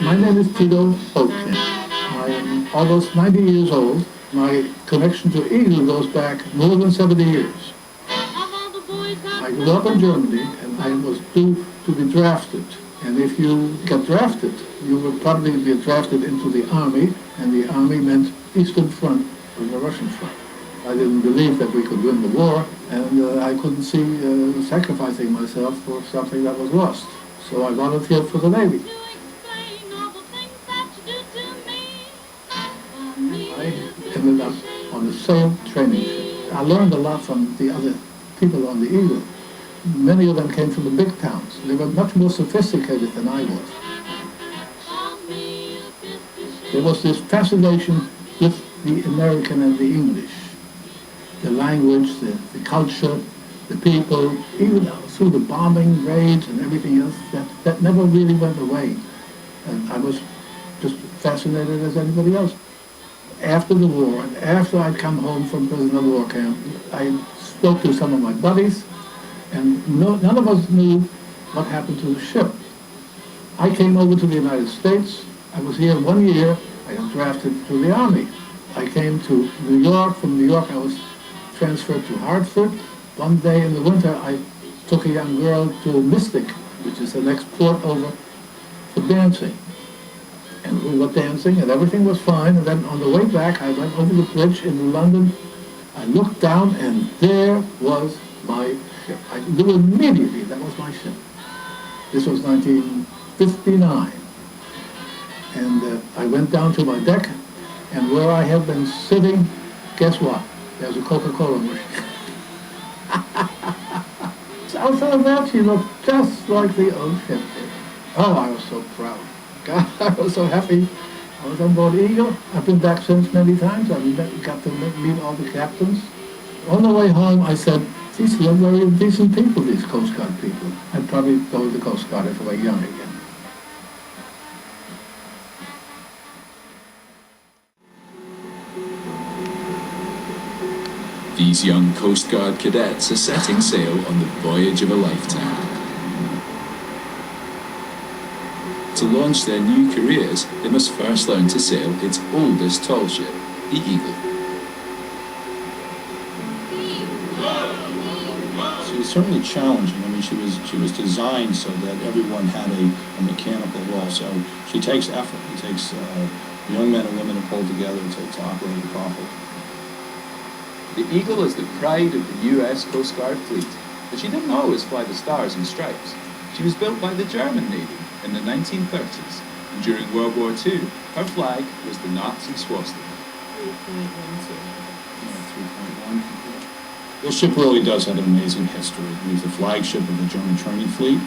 My name is Tido Holtkamp. I am almost 90 years old. My connection to Eagle goes back more than 70 years. I grew up in Germany and I was due to be drafted. And if you get drafted, you would probably be drafted into the army, and the army meant Eastern Front of the Russian front. I didn't believe that we could win the war, and I couldn't see sacrificing myself for something that was lost. So I volunteered for the Navy. I ended up on the same training ship. I learned a lot from the other people on the Eagle. Many of them came from the big towns. They were much more sophisticated than I was. There was this fascination with the American and the English. The language, the culture, the people, even through the bombing raids and everything else, that never really went away. And I was just fascinated as anybody else. After the war, and after I'd come home from prisoner of war camp, I spoke to some of my buddies, and none of us knew what happened to the ship. I came over to the United States. I was here 1 year. I got drafted to the Army. I came to New York. From New York, I was transferred to Hartford. One day in the winter, I took a young girl to Mystic, which is the next port over, for dancing. And we were dancing, and everything was fine. And then on the way back, I went over the bridge in London. I looked down, and there was my ship. I knew immediately that was my ship. This was 1959. And I went down to my deck, and where I had been sitting, guess what? There's a Coca-Cola machine. Outside of that, she looked just like the old ship did. Oh, I was so proud. God, I was so happy. I was on board Eagle. I've been back since many times. I've got to meet all the captains. On the way home, I said, these are very decent people, these Coast Guard people. I'd probably go to the Coast Guard if I were young again. These young Coast Guard cadets are setting sail on the voyage of a lifetime. To launch their new careers, they must first learn to sail its oldest tall ship, the Eagle. She was certainly challenging. I mean, she was designed so that everyone had a mechanical role. So she takes effort. It takes young men and women to pull together to operate properly. The Eagle is the pride of the U.S. Coast Guard fleet, but she didn't always fly the stars and stripes. She was built by the German Navy in the 1930s, and during World War II, her flag was the Nazi swastika. 3.1. This ship really does have an amazing history. It was the flagship of the German training fleet.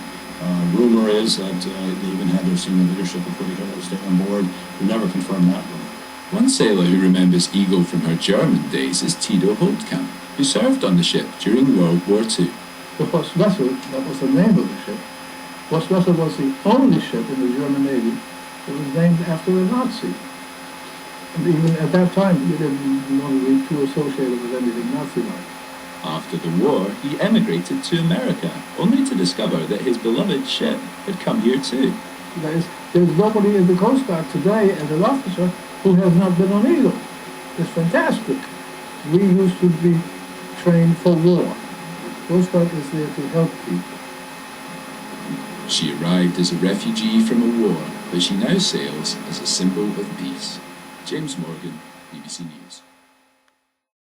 Rumor is that they even had their senior leadership of Pretty Hero stay on board. We never confirmed that rumor. One sailor who remembers Eagle from her German days is Tido Holtkamp, who served on the ship during World War II. The Horst Wessel, that was the name of the ship. Horst Wessel was the only ship in the German Navy that was named after a Nazi. And even at that time, you didn't want to be too associated with anything Nazi-like. After the war, he emigrated to America, only to discover that his beloved ship had come here too. There's nobody in the Coast Guard today as an officer who has not been on Eagle. It's fantastic. We used to be trained for war. The Coast Guard is there to help people. She arrived as a refugee from a war, but she now sails as a symbol of peace. James Morgan, BBC News.